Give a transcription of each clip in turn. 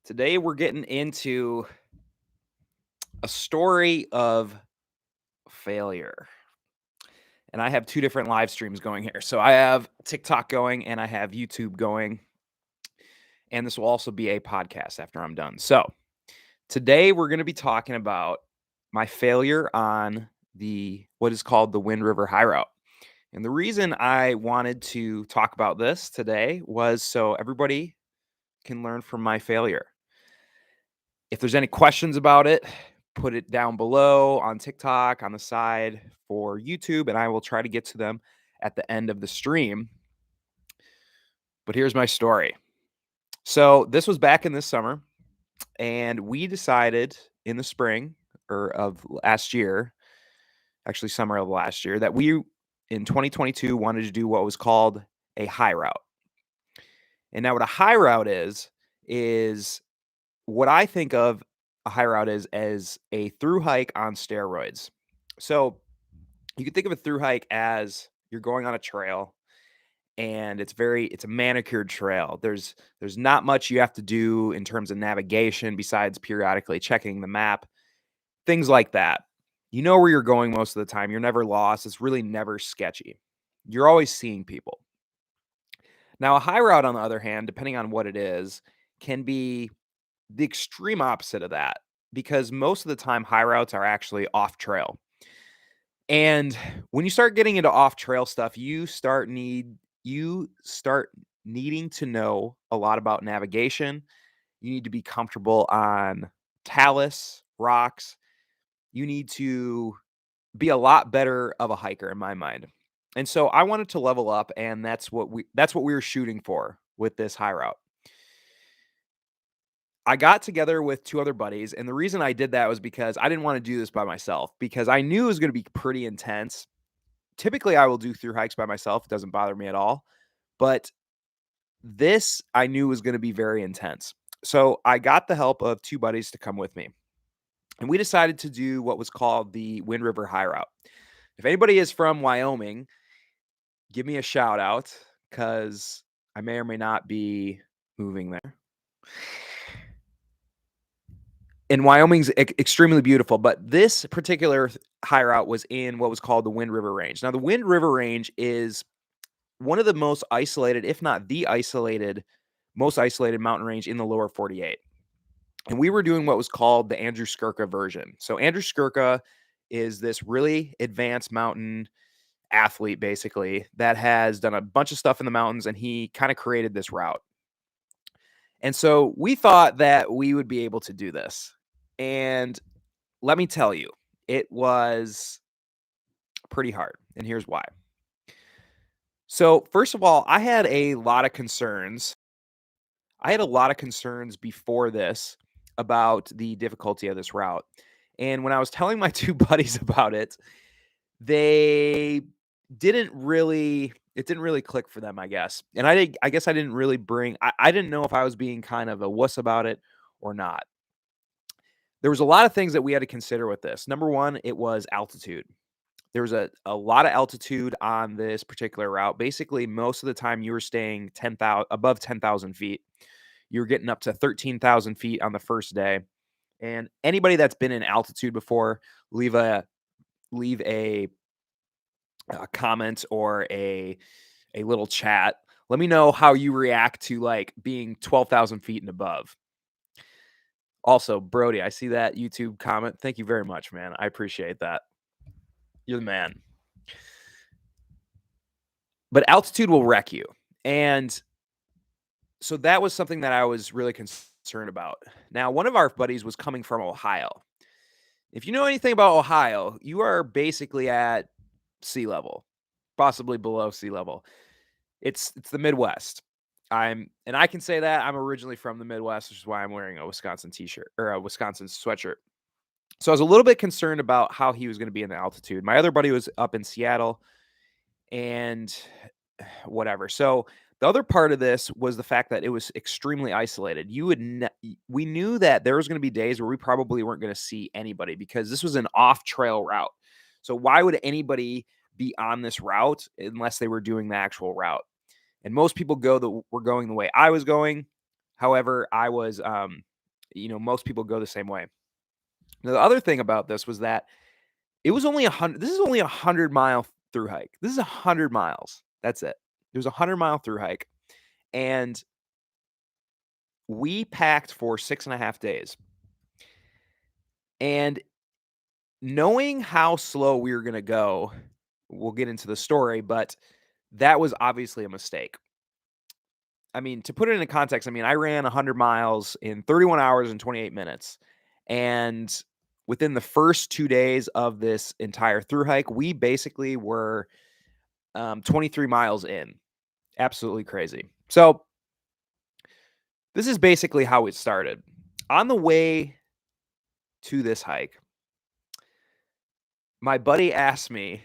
Today we're getting into a story of failure. And I have two different live streams going here. So I have TikTok going and I have YouTube going. And this will also be a podcast after I'm done. So today we're going to be talking about my failure on what is called the Wind River High Route. And the reason I wanted to talk about this today was so everybody can learn from my failure. If there's any questions about it, put it down below on TikTok, on the side for YouTube, and I will try to get to them at the end of the stream. But here's my story. So this was back in this summer, and we decided in the spring of last year, actually summer of last year, that we in 2022 wanted to do what was called a high route. And now what a high route is what I think of a high route is as a through hike on steroids. So you can think of a through hike as you're going on a trail and it's a manicured trail. There's not much you have to do in terms of navigation besides periodically checking the map, things like that. You know where you're going most of the time. You're never lost. It's really never sketchy. You're always seeing people. Now, a high route, on the other hand, depending on what it is, can be the extreme opposite of that because most of the time high routes are actually off trail. And when you start getting into off trail stuff, you start needing to know a lot about navigation. You need to be comfortable on talus, rocks. You need to be a lot better of a hiker in my mind. And so I wanted to level up, and that's what we were shooting for with this high route. I got together with two other buddies, and the reason I did that was because I didn't want to do this by myself because I knew it was going to be pretty intense. Typically, I will do through hikes by myself. It doesn't bother me at all. But this I knew was going to be very intense. So I got the help of two buddies to come with me. And we decided to do what was called the Wind River High Route. If anybody is from Wyoming, give me a shout out because I may or may not be moving there. And Wyoming's extremely beautiful, but this particular high route was in what was called the Wind River Range. Now, the Wind River Range is one of the most isolated, if not the most isolated mountain range in the lower 48. And we were doing what was called the Andrew Skurka version. So Andrew Skurka is this really advanced mountain athlete, basically, that has done a bunch of stuff in the mountains, and he kind of created this route. And so we thought that we would be able to do this. And let me tell you, it was pretty hard. And here's why. So, first of all, I had a lot of concerns. Before this about the difficulty of this route. And when I was telling my two buddies about it, it didn't really click for them, I guess. And I guess I didn't really I didn't know if I was being kind of a wuss about it or not. There was a lot of things that we had to consider with this. Number one, it was altitude. There was a lot of altitude on this particular route. Basically, most of the time you were staying above 10,000 feet. You were getting up to 13,000 feet on the first day. And anybody that's been in altitude before, leave a comment or a little chat. Let me know how you react to like being 12,000 feet and above. Also, Brody, I see that YouTube comment. Thank you very much, man. I appreciate that. You're the man. But altitude will wreck you. And so that was something that I was really concerned about. Now, one of our buddies was coming from Ohio. If you know anything about Ohio, you are basically at sea level, possibly below sea level. It's the Midwest. I can say that I'm originally from the Midwest, which is why I'm wearing a Wisconsin t-shirt or a Wisconsin sweatshirt. So I was a little bit concerned about how he was going to be in the altitude. My other buddy was up in Seattle and whatever. So the other part of this was the fact that it was extremely isolated. We knew that there was going to be days where we probably weren't going to see anybody because this was an off-trail route. So why would anybody be on this route unless they were doing the actual route? And most people were going the way I was going. However, I was most people go the same way. Now, the other thing about this was that it was only 100. This is only a 100-mile through hike. This is 100 miles. That's it. It was a 100-mile through hike, and we packed for 6.5 days. And knowing how slow we were going to go, we'll get into the story, but that was obviously a mistake. I mean, to put it into context, I ran 100 miles in 31 hours and 28 minutes. And within the first 2 days of this entire through hike, we basically were 23 miles in. Absolutely crazy. So this is basically how it started. On the way to this hike, my buddy asked me,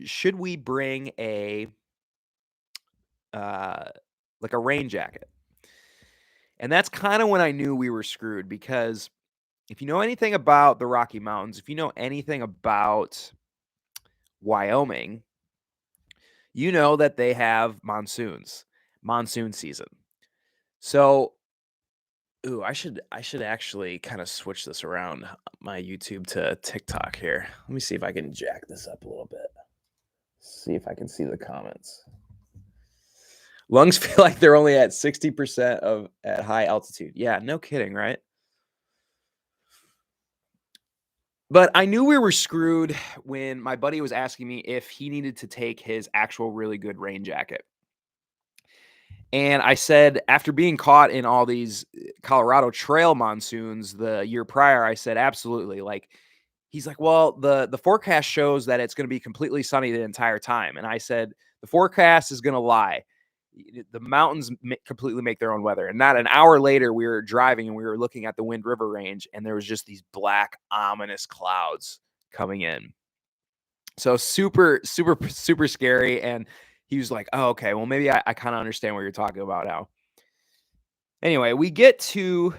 should we bring a like a rain jacket? And that's kind of when I knew we were screwed, because if you know anything about the Rocky Mountains, if you know anything about Wyoming, you know that they have monsoon season. So, I should actually kind of switch this around, my YouTube to TikTok here. Let me see if I can jack this up a little bit. See if I can see the comments. Lungs feel like they're only at 60% at high altitude. Yeah, no kidding, right? But I knew we were screwed when my buddy was asking me if he needed to take his actual really good rain jacket. And I said, after being caught in all these Colorado trail monsoons the year prior, I said, absolutely. He's like, well, the forecast shows that it's going to be completely sunny the entire time. And I said, the forecast is going to lie. The mountains completely make their own weather. And not an hour later, we were driving and we were looking at the Wind River Range, and there was just these black, ominous clouds coming in. So super, super, super scary. And he was like, oh, okay, well, maybe I kind of understand what you're talking about now. Anyway, we get to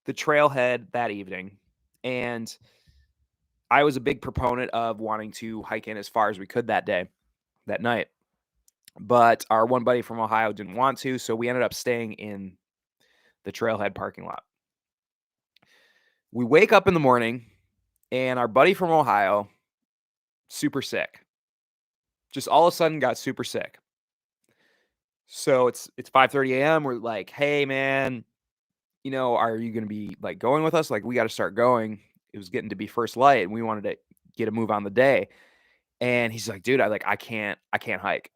the trailhead that evening, and I was a big proponent of wanting to hike in as far as we could that night. But our one buddy from Ohio didn't want to, so we ended up staying in the trailhead parking lot. We wake up in the morning, and our buddy from Ohio, super sick. Just all of a sudden got super sick. So it's 5:30 a.m. We're like, hey, man, are you going to be going with us? We got to start going. It was getting to be first light, and we wanted to get a move on the day. And he's like, dude, I can't hike.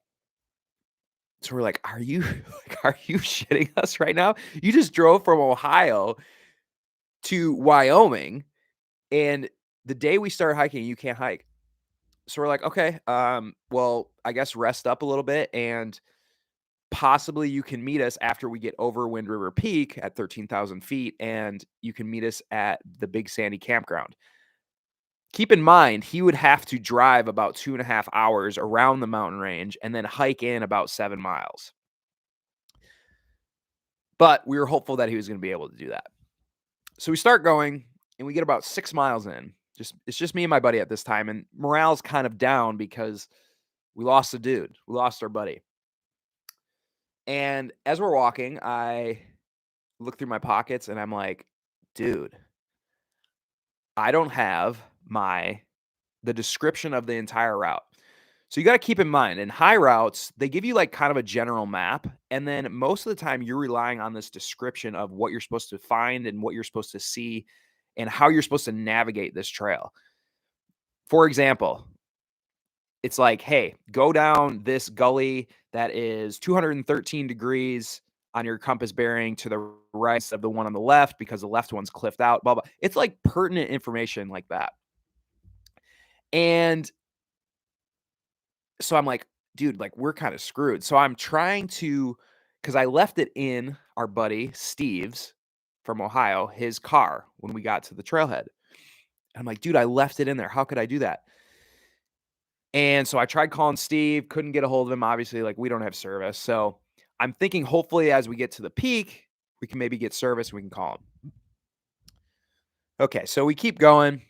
So we're like, are you shitting us right now? You just drove from Ohio to Wyoming, and the day we start hiking, you can't hike. So we're like, okay, well, I guess rest up a little bit, and possibly you can meet us after we get over Wind River Peak at 13,000 feet, and you can meet us at the Big Sandy Campground. Keep in mind, he would have to drive about 2.5 hours around the mountain range and then hike in about 7 miles. But we were hopeful that he was going to be able to do that. So we start going, and we get about 6 miles in. It's just me and my buddy at this time, and morale's kind of down because we lost a dude. We lost our buddy. And as we're walking, I look through my pockets, and I'm like, dude, I don't have the description of the entire route. So you got to keep in mind, in high routes, they give you kind of a general map. And then most of the time you're relying on this description of what you're supposed to find and what you're supposed to see and how you're supposed to navigate this trail. For example, it's like, hey, go down this gully that is 213 degrees on your compass bearing to the right of the one on the left because the left one's cliffed out, blah, blah. It's pertinent information like that. And so I'm like, dude, we're kind of screwed. So I'm trying to, because I left it in our buddy Steve's from Ohio, his car when we got to the trailhead. And I'm like, dude, I left it in there. How could I do that? And so I tried calling Steve, couldn't get a hold of him. Obviously, we don't have service. So I'm thinking hopefully as we get to the peak, we can maybe get service and we can call him. Okay, so we keep going,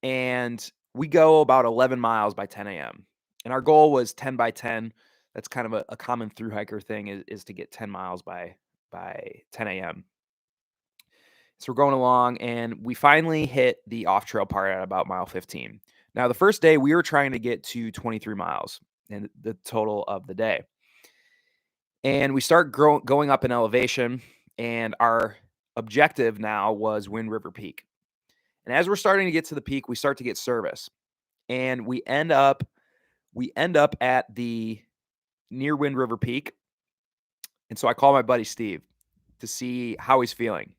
and we go about 11 miles by 10 a.m. And our goal was 10 by 10. That's kind of a common through hiker thing is to get 10 miles by 10 a.m. So we're going along, and we finally hit the off-trail part at about mile 15. Now, the first day, we were trying to get to 23 miles in the total of the day. And we start going up in elevation, and our objective now was Wind River Peak. And as we're starting to get to the peak, we start to get service. And we end up at the near Wind River Peak. And so I call my buddy Steve to see how he's feeling.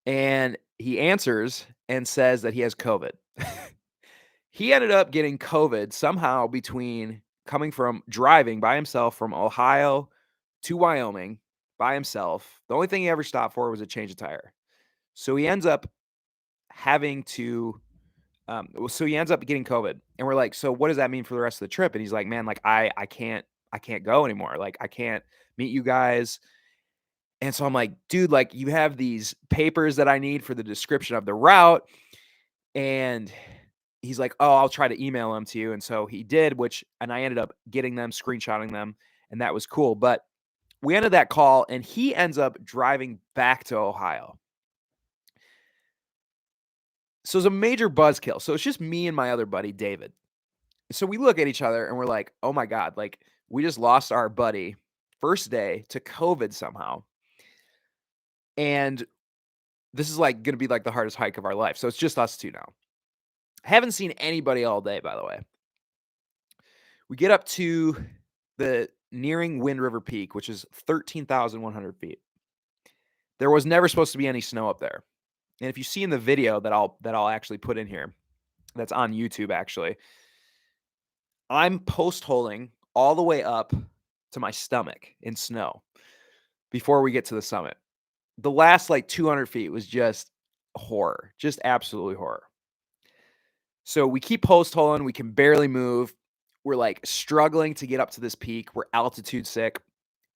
And he answers and says that he has COVID. He ended up getting COVID somehow between coming from driving by himself from Ohio to Wyoming by himself. The only thing he ever stopped for was a change of tire. So he ends up having to he ends up getting COVID. And we're like, so what does that mean for the rest of the trip? And he's like, man, like I can't go anymore. Like I can't meet you guys. And so I'm like, dude, like you have these papers that I need for the description of the route. And he's like, oh, I'll try to email them to you. And so he did, and I ended up getting them, screenshotting them, and that was cool. But we ended that call, and he ends up driving back to Ohio. So it's a major buzzkill. So it's just me and my other buddy, David. So we look at each other and we're like, oh my God, like we just lost our buddy first day to COVID somehow. And this is like going to be like the hardest hike of our life. So it's just us two now. Haven't seen anybody all day, by the way. We get up to the nearing Wind River Peak, which is 13,100 feet. There was never supposed to be any snow up there. And if you see in the video that I'll actually put in here, that's on YouTube actually, I'm post holing all the way up to my stomach in snow before we get to the summit. The last like 200 feet was just horror, just absolutely horror. So we keep post holing, we can barely move. We're like struggling to get up to this peak. We're altitude sick.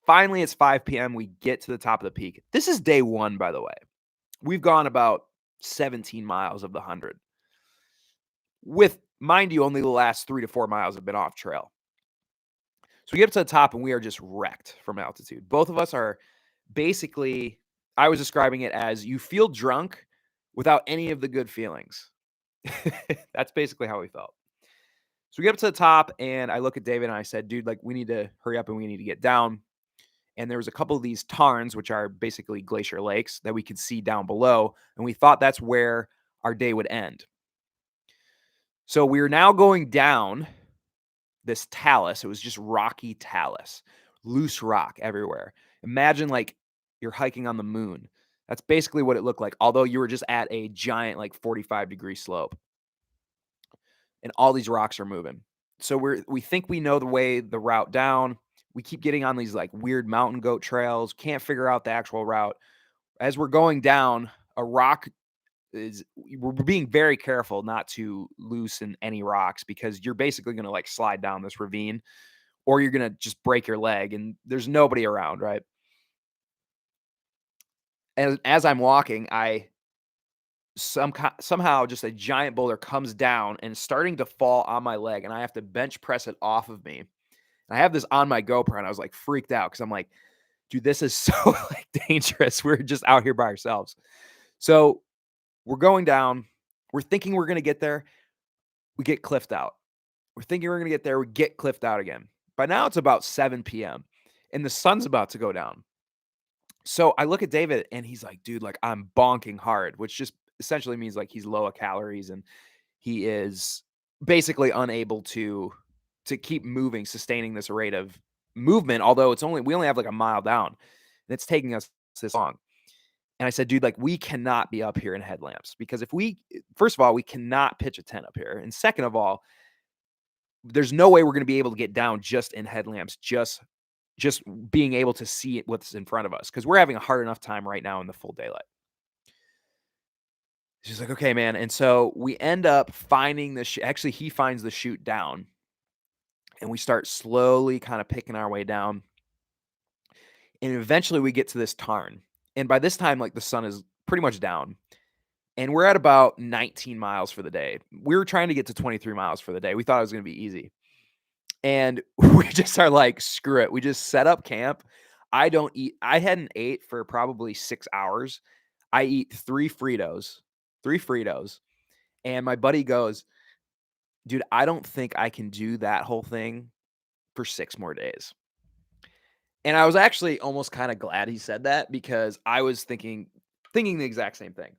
Finally, it's 5 p.m. We get to the top of the peak. This is day one, by the way. We've gone about 17 miles of the 100. With, mind you, only the last 3 to 4 miles have been off trail. So we get up to the top and we are just wrecked from altitude. Both of us are basically, I was describing it as you feel drunk without any of the good feelings. That's basically how we felt. So we get up to the top and I look at David and I said, dude, like we need to hurry up and we need to get down. And there was a couple of these tarns, which are basically glacier lakes that we could see down below. And we thought that's where our day would end. So we are now going down this talus. It was just rocky talus, loose rock everywhere. Imagine like you're hiking on the moon. That's basically what it looked like, although you were just at a giant like 45-degree slope. And all these rocks are moving. So we think we know the route down. We keep getting on these like weird mountain goat trails. Can't figure out the actual route. As we're going down, a rock we're being very careful not to loosen any rocks because you're basically going to like slide down this ravine or you're going to just break your leg and there's nobody around, right? As I'm walking, somehow just a giant boulder comes down and starting to fall on my leg and I have to bench press it off of me. And I have this on my GoPro and I was like freaked out because I'm like, dude, this is so like dangerous. We're just out here by ourselves. So we're going down. We're thinking we're going to get there. We get cliffed out. We're thinking we're going to get there. We get cliffed out again. By now it's about 7 p.m. and the sun's about to go down. So I look at David and he's like, dude, like I'm bonking hard, which just essentially means like he's low of calories and he is basically unable to keep moving, sustaining this rate of movement. Although we only have like a mile down and it's taking us this long. And I said, dude, like we cannot be up here in headlamps because first of all, we cannot pitch a tent up here. And second of all, there's no way we're going to be able to get down just in headlamps, just being able to see what's in front of us because we're having a hard enough time right now in the full daylight. She's like, okay, man. And so we end up finding actually he finds the chute down and we start slowly kind of picking our way down. And eventually we get to this tarn. And by this time, like the sun is pretty much down. And we're at about 19 miles for the day. We were trying to get to 23 miles for the day. We thought it was going to be easy. And we just are like, screw it. We just set up camp. I hadn't ate for probably 6 hours. I eat 3 Fritos, and my buddy goes, "Dude, I don't think I can do that whole thing for 6 more days." And I was actually almost kinda glad he said that because I was thinking the exact same thing.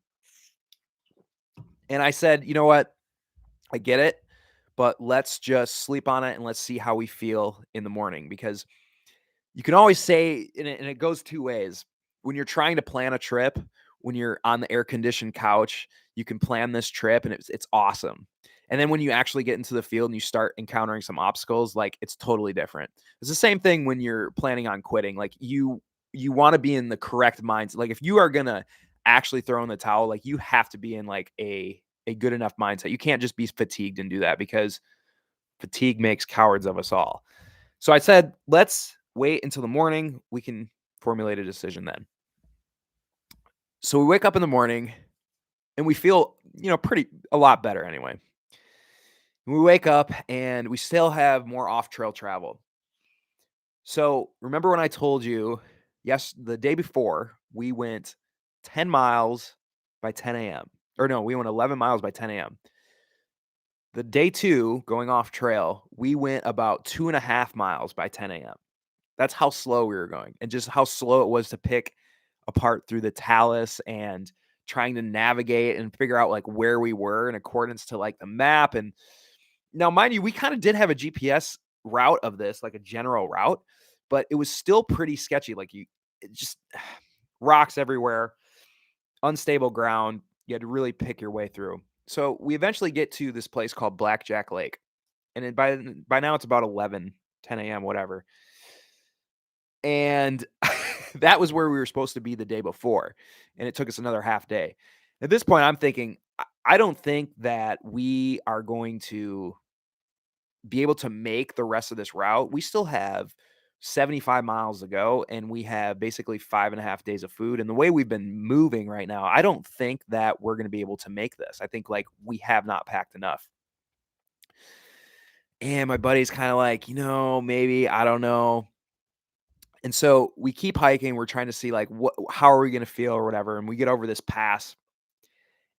And I said, "You know what? I get it, but let's just sleep on it and let's see how we feel in the morning," because you can always say, and it goes 2 ways. When you're trying to plan a trip, when you're on the air-conditioned couch, you can plan this trip and it's awesome. And then when you actually get into the field and you start encountering some obstacles, like, it's totally different. It's the same thing when you're planning on quitting. Like, you wanna be in the correct mindset. Like, if you are gonna actually throw in the towel, like, you have to be in, like, a good enough mindset. You can't just be fatigued and do that because fatigue makes cowards of us all. So I said, let's wait until the morning. We can formulate a decision then. So we wake up in the morning and we feel, a lot better anyway. We wake up and we still have more off trail travel. So remember when I told you, yes, the day before we went 10 miles by 10 a.m. Or no, we went 11 miles by 10 a.m. The day two, going off trail, we went about 2.5 miles by 10 a.m. That's how slow we were going and just how slow it was to pick apart through the talus and trying to navigate and figure out like where we were in accordance to like the map. And now, mind you, we kind of did have a GPS route of this, like a general route, but it was still pretty sketchy. Like it just rocks everywhere, unstable ground. You had to really pick your way through. So we eventually get to this place called Blackjack Lake. And by now it's about 11, 10 a.m., whatever. And that was where we were supposed to be the day before, and it took us another half day. At this point, I'm thinking, I don't think that we are going to be able to make the rest of this route. We still have 75 miles to go, and we have basically 5.5 days of food. And the way we've been moving right now, I don't think that we're going to be able to make this. I think like we have not packed enough. And my buddy's kind of like, maybe, I don't know. And so we keep hiking. We're trying to see like how are we going to feel or whatever. And we get over this pass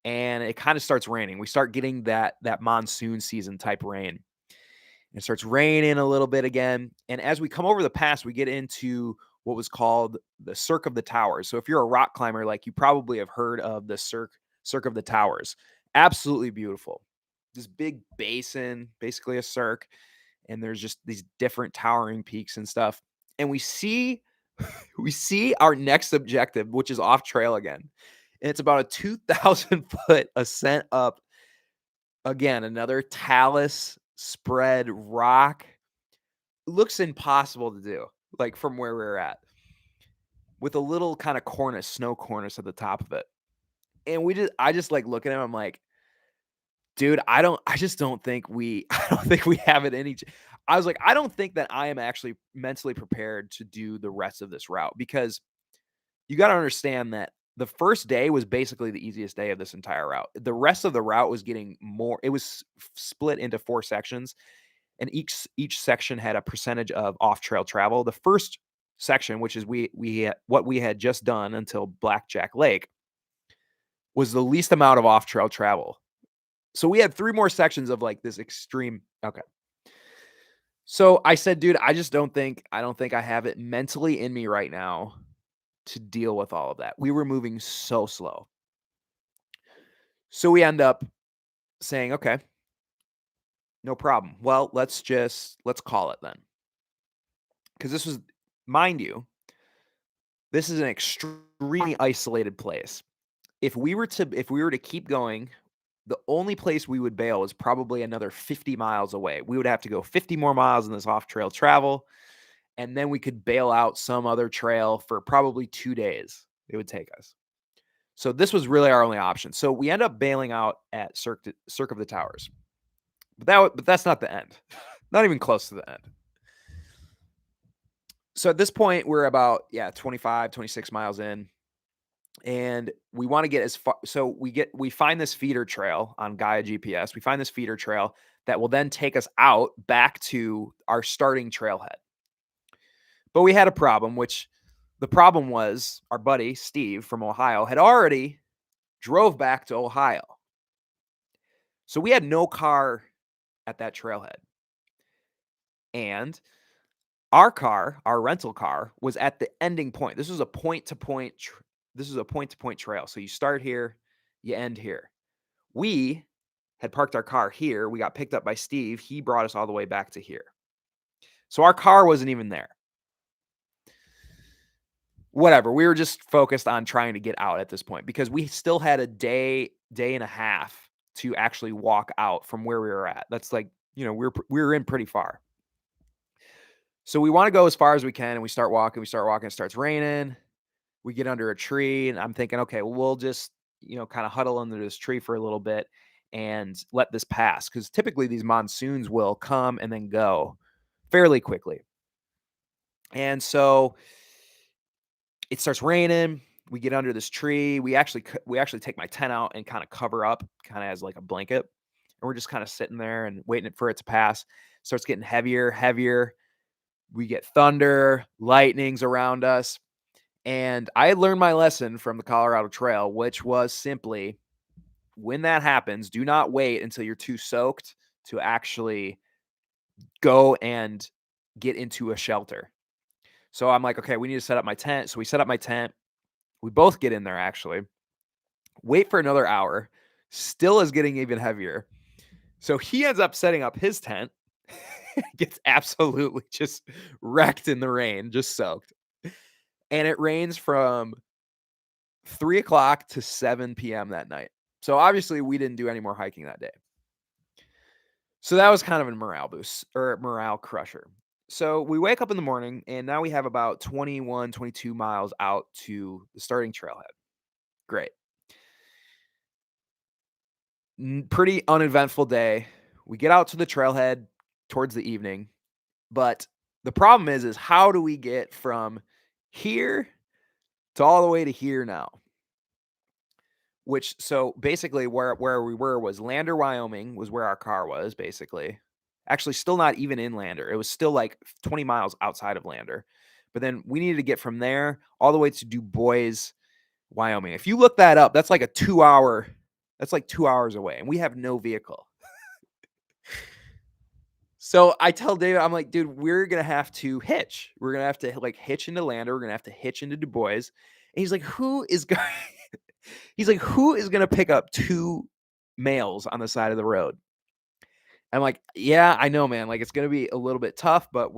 and it kind of starts raining. We start getting that monsoon season type rain. And it starts raining a little bit again. And as we come over the pass, we get into what was called the Cirque of the Towers. So if you're a rock climber, like you probably have heard of the Cirque of the Towers. Absolutely beautiful. This big basin, basically a cirque, and there's just these different towering peaks and stuff. And we see our next objective, which is off trail again. And it's about a 2,000 foot ascent up. Again, another talus spread rock. Looks impossible to do, like from where we're at, with a little kind of cornice, snow cornice at the top of it. And I just like look at him. I'm like, dude, I just don't think I don't think we have it any. I was like, I don't think that I am actually mentally prepared to do the rest of this route because you got to understand that the first day was basically the easiest day of this entire route. The rest of the route was getting more. It was split into 4 sections, and each section had a percentage of off trail travel. The first section, which is what we had just done until Blackjack Lake, was the least amount of off trail travel. So we had 3 more sections of like this extreme. Okay. So I said, dude, I don't think I have it mentally in me right now to deal with all of that. We were moving so slow. So we end up saying, okay, no problem. Well, let's call it then. Because this was, mind you, this is an extremely isolated place. If we were to keep going, the only place we would bail is probably another 50 miles away. We would have to go 50 more miles in this off-trail travel, and then we could bail out some other trail for probably 2 days. It would take us. So this was really our only option. So we end up bailing out at Cirque of the Towers. But that's not the end. Not even close to the end. So at this point, we're about 25, 26 miles in. And we want to get as far. So we find this feeder trail on Gaia GPS. We find this feeder trail that will then take us out back to our starting trailhead. But we had a problem, which The problem was our buddy Steve from Ohio had already drove back to Ohio. So we had no car at that trailhead. And our rental car was at the ending point. This was a point-to-point trail. So you start here, you end here. We had parked our car here. We got picked up by Steve. He brought us all the way back to here. So our car wasn't even there. Whatever. We were just focused on trying to get out at this point because we still had a day and a half to actually walk out from where we were at. That's like, we were in pretty far. So we want to go as far as we can, and we start walking, it starts raining. We get under a tree, and I'm thinking, okay, well, we'll just, kind of huddle under this tree for a little bit and let this pass. Because typically these monsoons will come and then go fairly quickly. And so it starts raining. We get under this tree. We actually take my tent out and kind of cover up, kind of as like a blanket. And we're just kind of sitting there and waiting for it to pass. It starts getting heavier. We get thunder, lightnings around us. And I learned my lesson from the Colorado Trail, which was simply, when that happens, do not wait until you're too soaked to actually go and get into a shelter. So I'm like, okay, we need to set up my tent. So we set up my tent. We both get in there, actually. Wait for another hour. Still is getting even heavier. So he ends up setting up his tent. Gets absolutely just wrecked in the rain, just soaked. And it rains from 3 o'clock to 7 p.m. that night. So obviously we didn't do any more hiking that day. So that was kind of a morale boost or morale crusher. So we wake up in the morning and now we have about 21, 22 miles out to the starting trailhead. Great. Pretty uneventful day. We get out to the trailhead towards the evening. But the problem is how do we get from here to all the way to here now? So basically where we were was Lander, Wyoming was where our car was, basically. Actually, still not even in Lander. It was still like 20 miles outside of Lander. But then we needed to get from there all the way to Du Bois, Wyoming. If you look that up, that's like 2 hours away, and we have no vehicle. So I tell David, I'm like, dude, we're going to have to hitch. We're going to have to hitch into Lander. We're going to have to hitch into Du Bois. And he's like, who is going to pick up 2 males on the side of the road? I'm like, yeah, I know, man. Like, it's going to be a little bit tough, but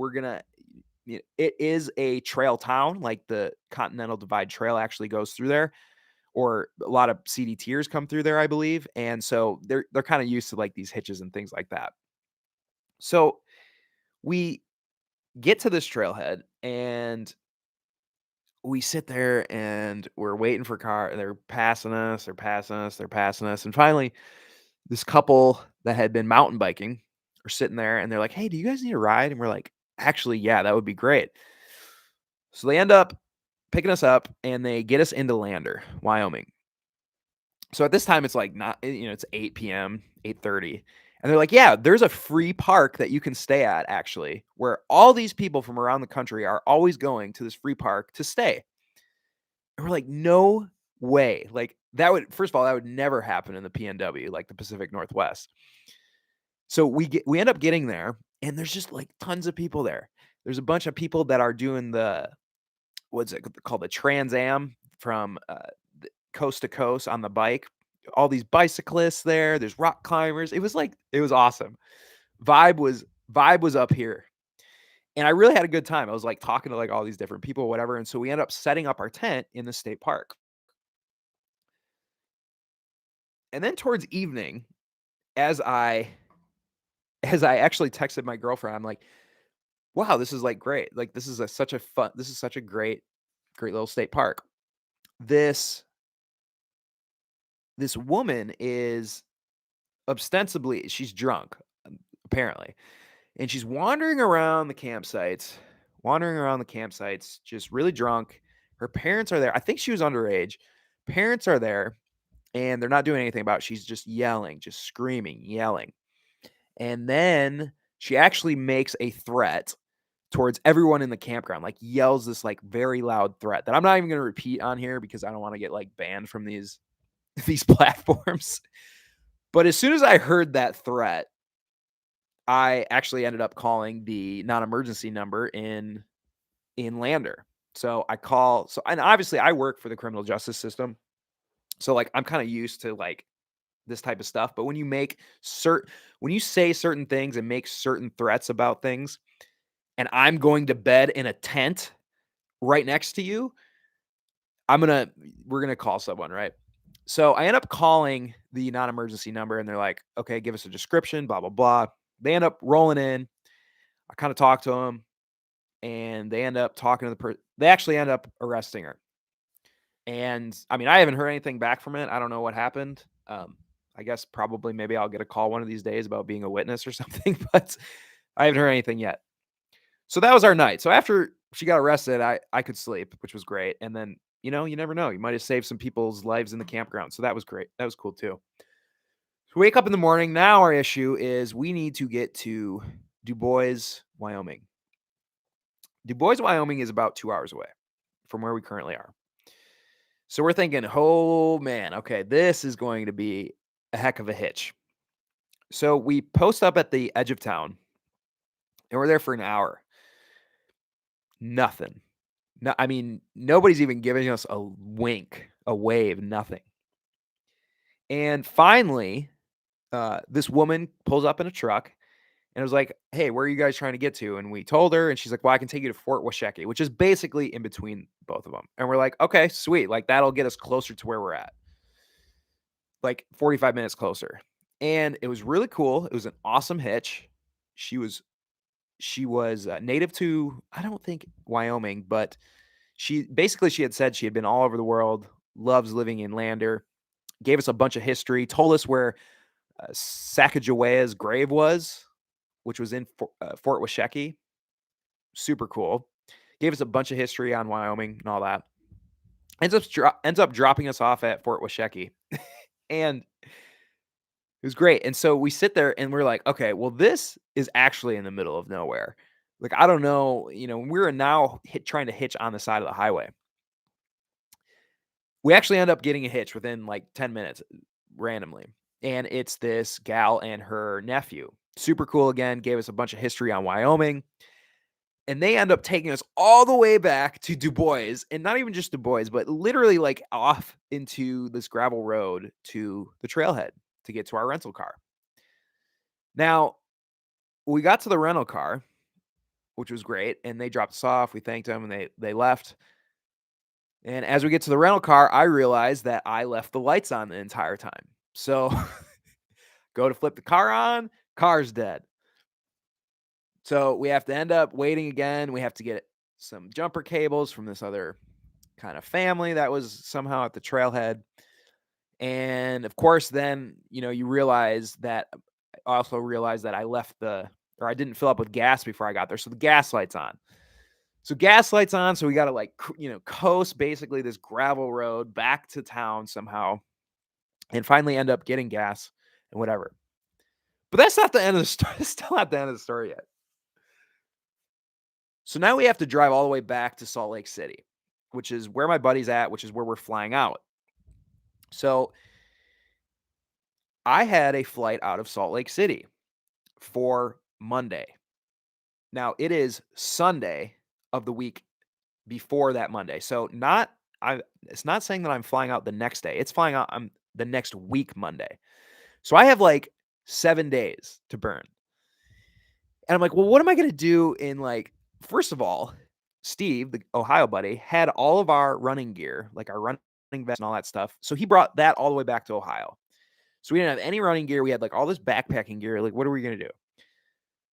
it is a trail town. Like, the Continental Divide Trail actually goes through there, or a lot of CDTers come through there, I believe. And so they're kind of used to like these hitches and things like that. So we get to this trailhead and we sit there and we're waiting for car. They're passing us. And finally, this couple that had been mountain biking are sitting there and they're like, hey, do you guys need a ride? And we're like, actually, yeah, that would be great. So they end up picking us up and they get us into Lander, Wyoming. So at this time, it's like it's 8 p.m., 8:30. And they're like, yeah, there's a free park that you can stay at, actually, where all these people from around the country are always going to this free park to stay. And we're like, no way. Like, first of all, that would never happen in the PNW, like the Pacific Northwest. So we end up getting there, and there's just like tons of people there. There's a bunch of people that are doing what's it called? The Trans Am from coast to coast on the bike. All these bicyclists there. There's rock climbers. It was awesome. Vibe was up here. And I really had a good time. I was like talking to like all these different people, whatever. And so we ended up setting up our tent in the state park. And then towards evening, as I actually texted my girlfriend, I'm like, wow, this is like great. Like, this is such a great little state park. This woman is ostensibly, she's drunk, apparently. And she's wandering around the campsites, just really drunk. Her parents are there. I think she was underage. Parents are there, and they're not doing anything about it. She's just yelling, just screaming, yelling. And then she actually makes a threat towards everyone in the campground, like yells this like very loud threat that I'm not even going to repeat on here because I don't want to get like banned from these these platforms. But as soon as I heard that threat, I actually ended up calling the non-emergency number in Lander. So I call and obviously I work for the criminal justice system. So like I'm kind of used to like this type of stuff, but when you say certain things and make certain threats about things and I'm going to bed in a tent right next to you, we're going to call someone, right? So I end up calling the non-emergency number and they're like, "Okay, give us a description, blah blah blah." They end up rolling in. I kind of talk to them and they end up talking to they actually end up arresting her. And I mean, I haven't heard anything back from it. I don't know what happened. I guess probably maybe I'll get a call one of these days about being a witness or something, but I haven't heard anything yet. So that was our night. So after she got arrested, I could sleep, which was great. And then, you never know. You might have saved some people's lives in the campground. So that was great. That was cool too. So wake up in the morning. Now our issue is we need to get to Du Bois, Wyoming. Du Bois, Wyoming is about 2 hours away from where we currently are. So we're thinking, oh man, okay, this is going to be a heck of a hitch. So we post up at the edge of town and we're there for an hour. Nothing. No, I mean, nobody's even giving us a wink, a wave, nothing. And finally, this woman pulls up in a truck and was like, "Hey, where are you guys trying to get to?" And we told her, and she's like, "Well, I can take you to Fort Washakie," which is basically in between both of them. And we're like, "Okay, sweet. Like that'll get us closer to where we're at. Like 45 minutes closer." And it was really cool. It was an awesome hitch. She was native to, I don't think Wyoming, but she had said she had been all over the world, loves living in Lander, gave us a bunch of history, told us where Sacagawea's grave was, which was in Fort Washakie. Super cool. Gave us a bunch of history on Wyoming and all that. Ends up dropping us off at Fort Washakie. And it was great. And so we sit there and we're like, okay, well, this is actually in the middle of nowhere. Like, I don't know, we're now trying to hitch on the side of the highway. We actually end up getting a hitch within like 10 minutes randomly. And it's this gal and her nephew. Super cool again, gave us a bunch of history on Wyoming. And they end up taking us all the way back to Du Bois, and not even just Du Bois, but literally like off into this gravel road to the trailhead to get to our rental car. Now, we got to the rental car, which was great, and they dropped us off. We thanked them, and they left. And as we get to the rental car, I realized that I left the lights on the entire time. So go to flip the car on, car's dead. So we have to end up waiting again. We have to get some jumper cables from this other kind of family that was somehow at the trailhead. And of course, then, you realize that I also realized that I didn't fill up with gas before I got there. So the gas light's on. So gas lights on. So we got to coast basically this gravel road back to town somehow and finally end up getting gas and whatever. But that's not the end of the story. It's still not the end of the story yet. So now we have to drive all the way back to Salt Lake City, which is where my buddy's at, which is where we're flying out. So I had a flight out of Salt Lake City for Monday. Now it is Sunday of the week before that Monday. So it's not saying that I'm flying out the next day. It's flying out the next week Monday. So I have like 7 days to burn. And I'm like, well, what am I going to do first of all, Steve, the Ohio buddy, had all of our running gear, like our running vest and all that stuff. So he brought that all the way back to Ohio. So we didn't have any running gear. We had like all this backpacking gear. Like, what are we going to do?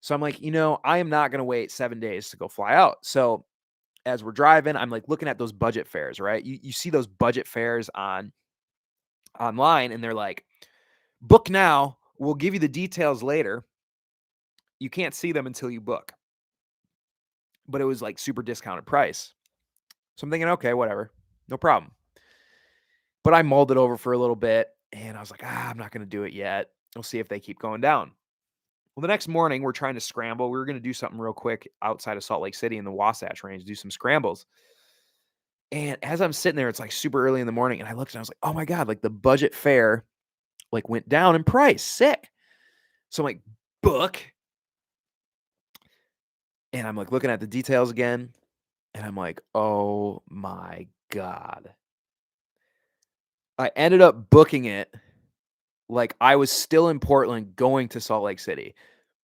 So I'm like, I am not going to wait 7 days to go fly out. So as we're driving, I'm like looking at those budget fares, right? You see those budget fares online and they're like, book now. We'll give you the details later. You can't see them until you book. But it was like super discounted price. So I'm thinking, okay, whatever, no problem. But I mulled it over for a little bit and I was like, I'm not going to do it yet. We'll see if they keep going down. Well, the next morning, we're trying to scramble. We were going to do something real quick outside of Salt Lake City in the Wasatch Range, do some scrambles. And as I'm sitting there, it's like super early in the morning, and I looked and I was like, "Oh my god!" Like the budget fare, like went down in price. Sick. So I'm like, book, and I'm like looking at the details again, and I'm like, "Oh my god!" I ended up booking it like I was still in Portland, going to Salt Lake City.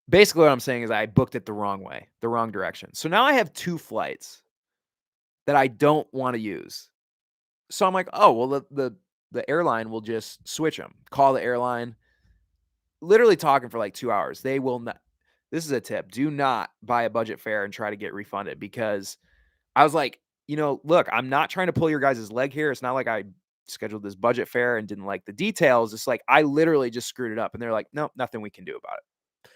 Basically, what I'm saying is I booked it the wrong way, the wrong direction. So now I have 2 flights that I don't wanna use. So I'm like, "Oh, well, the airline will just switch them." Call the airline, literally talking for like 2 hours. They will not. This is a tip, do not buy a budget fare and try to get refunded, because I was like, "Look, I'm not trying to pull your guys' leg here. It's not like I scheduled this budget fare and didn't like the details. It's like I literally just screwed it up." And they're like, "Nope, nothing we can do about it."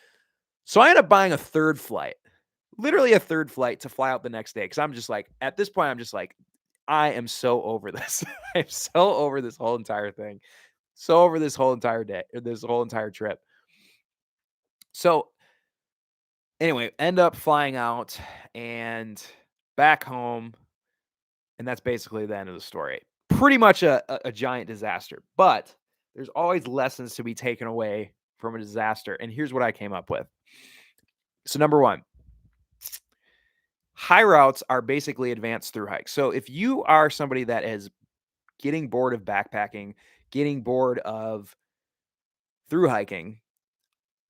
So I ended up buying a 3rd flight, literally a 3rd flight to fly out the next day, because I'm just like, at this point, I'm just like, I am so over this. I'm so over this whole entire thing. So over this whole entire day, or this whole entire trip. So anyway, end up flying out and back home, and that's basically the end of the story. Pretty much a giant disaster, but there's always lessons to be taken away from a disaster, and here's what I came up with. So number 1, high routes are basically advanced through hikes. So if you are somebody that is getting bored of backpacking, getting bored of through hiking,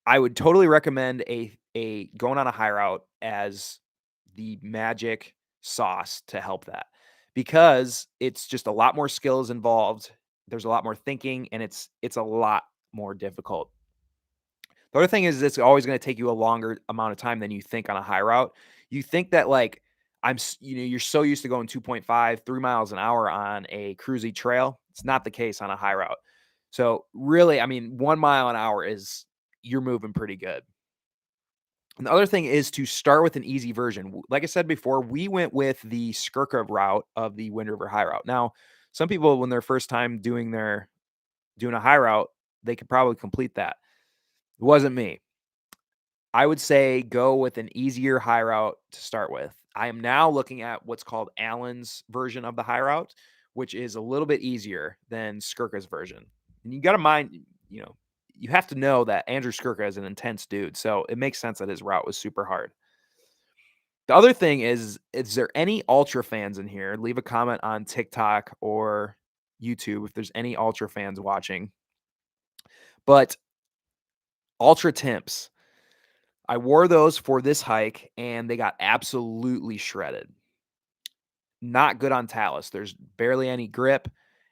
I would totally recommend a going on a high route as the magic sauce to help that, because it's just a lot more skills involved. There's a lot more thinking, and it's a lot more difficult. The other thing is it's always going to take you a longer amount of time than you think on a high route. You think that like you're so used to going 2.5, 3 miles an hour on a cruisy trail. It's not the case on a high route. So really, I mean, 1 mile an hour is, you're moving pretty good. And the other thing is to start with an easy version. Like I said before, we went with the Skirka route of the Wind River High Route. Now, some people, when they're first time doing a high route, they could probably complete that. It wasn't me. I would say go with an easier high route to start with. I am now looking at what's called Allen's version of the high route, which is a little bit easier than Skirka's version. And you got to mind, you know, you have to know that Andrew Skirka is an intense dude. So it makes sense that his route was super hard. The other thing is there any ultra fans in here? Leave a comment on TikTok or YouTube if there's any ultra fans watching. But ultra Timps, I wore those for this hike and they got absolutely shredded. Not good on talus. There's barely any grip.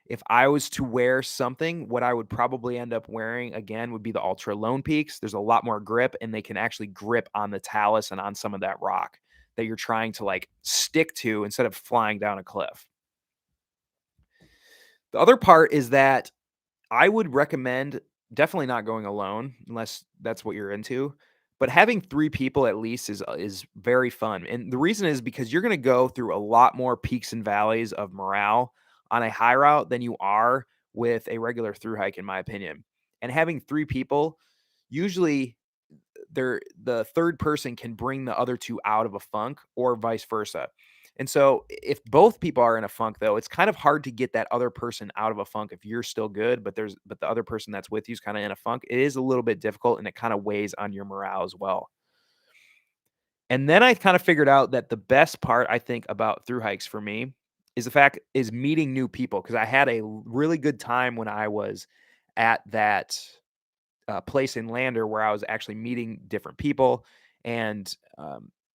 If I was to wear something, what I would probably end up wearing again would be the Ultra Lone Peaks. There's a lot more grip, and they can actually grip on the talus and on some of that rock that you're trying to like stick to instead of flying down a cliff. The other part is that I would recommend definitely not going alone unless that's what you're into, but having 3 people at least is very fun, and the reason is because you're gonna go through a lot more peaks and valleys of morale on a high route than you are with a regular through hike, in my opinion, and having 3 people, usually the third person can bring the other 2 out of a funk or vice versa. And so if both people are in a funk though, it's kind of hard to get that other person out of a funk if you're still good, but the other person that's with you is kind of in a funk. It is a little bit difficult, and it kind of weighs on your morale as well. And then I kind of figured out that the best part I think about through hikes for me is meeting new people, because I had a really good time when I was at that place in Lander where I was actually meeting different people and,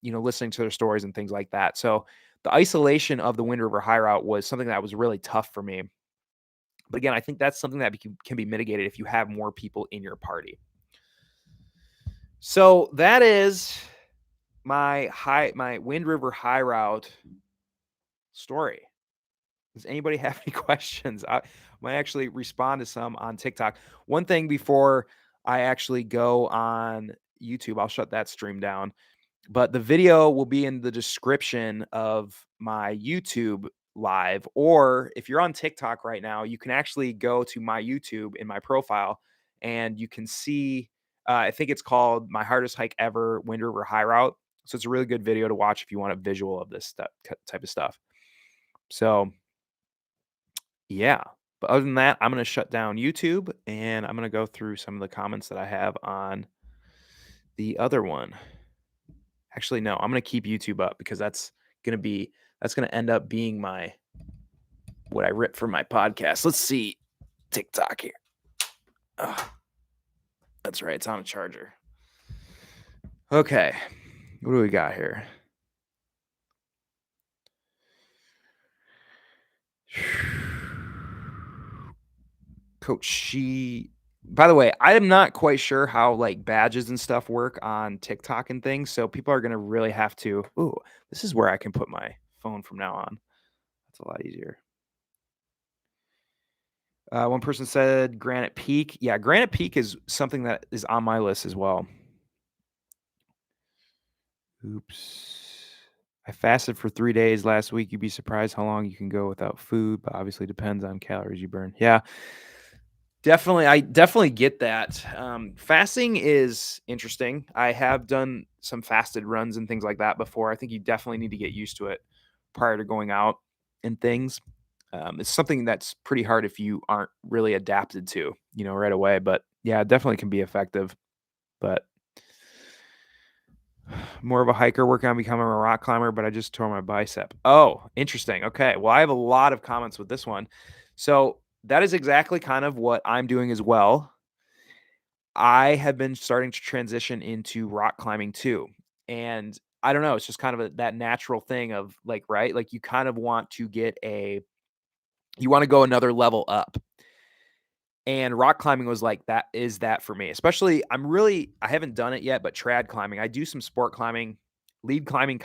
listening to their stories and things like that. So the isolation of the Wind River High Route was something that was really tough for me. But again, I think that's something that can be mitigated if you have more people in your party. So that is my Wind River High Route story. Does anybody have any questions? I might actually respond to some on TikTok. One thing before I actually go on YouTube, I'll shut that stream down. But the video will be in the description of my YouTube live. Or if you're on TikTok right now, you can actually go to my YouTube in my profile and you can see I think it's called My Hardest Hike Ever, Wind River High Route. So it's a really good video to watch if you want a visual of this type of stuff. So yeah. But other than that, I'm going to shut down YouTube and I'm going to go through some of the comments that I have on the other one. Actually, no, I'm going to keep YouTube up because that's going to end up being what I rip from my podcast. Let's see TikTok here. Ugh. That's right. It's on a charger. Okay. What do we got here? Coach, by the way, I am not quite sure how like badges and stuff work on TikTok and things. So people are going to really have to. Ooh, this is where I can put my phone from now on. That's a lot easier. One person said Granite Peak. Yeah, Granite Peak is something that is on my list as well. Oops. I fasted for 3 days last week. You'd be surprised how long you can go without food, but obviously depends on calories you burn. Yeah, definitely. I definitely get that. Fasting is interesting. I have done some fasted runs and things like that before. I think you definitely need to get used to it prior to going out and things. It's something that's pretty hard if you aren't really adapted to, right away. But yeah, it definitely can be effective. But more of a hiker working on becoming a rock climber, but I just tore my bicep. Oh, interesting. Okay. Well, I have a lot of comments with this one. So that is exactly kind of what I'm doing as well. I have been starting to transition into rock climbing too. And I don't know, it's just kind of that natural thing of like, right? Like you kind of want to you want to go another level up. And rock climbing was like that for me. Especially I haven't done it yet, but trad climbing. I do some sport climbing. Lead climbing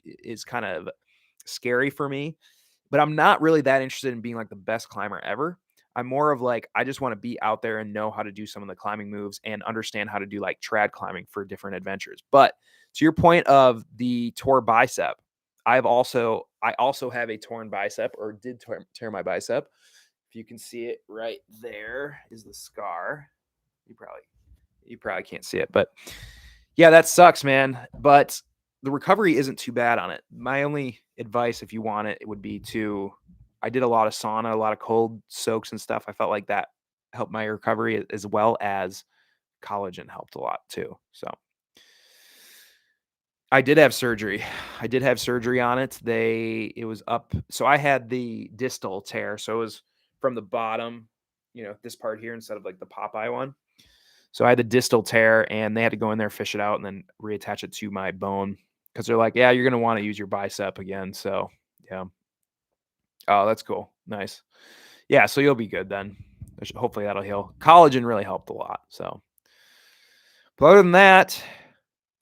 is kind of scary for me, but I'm not really that interested in being like the best climber ever. I'm more of like I just want to be out there and know how to do some of the climbing moves and understand how to do like trad climbing for different adventures. But to your point of the torn bicep, I also have a torn bicep, or did tear my bicep. If you can see it right there is the scar. You probably can't see it, but yeah, that sucks, man. But the recovery isn't too bad on it. My only advice, if you want it, would be I did a lot of sauna, a lot of cold soaks and stuff. I felt like that helped my recovery as well as collagen helped a lot too. So I did have surgery. I did have surgery on it. It was up. So I had the distal tear. So it was from the bottom, this part here instead of like the Popeye one. So I had the distal tear and they had to go in there, fish it out, and then reattach it to my bone because they're like, yeah, you're going to want to use your bicep again. So yeah. Oh, that's cool. Nice. Yeah. So you'll be good then. Hopefully that'll heal. Collagen really helped a lot. So, but other than that,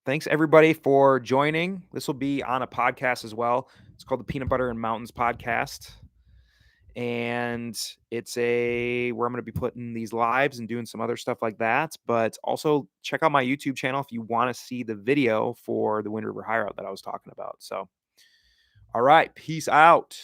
thanks everybody for joining. This will be on a podcast as well. It's called the Peanut Butter and Mountains Podcast. And it's where I'm going to be putting these lives and doing some other stuff like that. But also check out my YouTube channel if you want to see the video for the Wind River High Route that I was talking about. So, all right, peace out.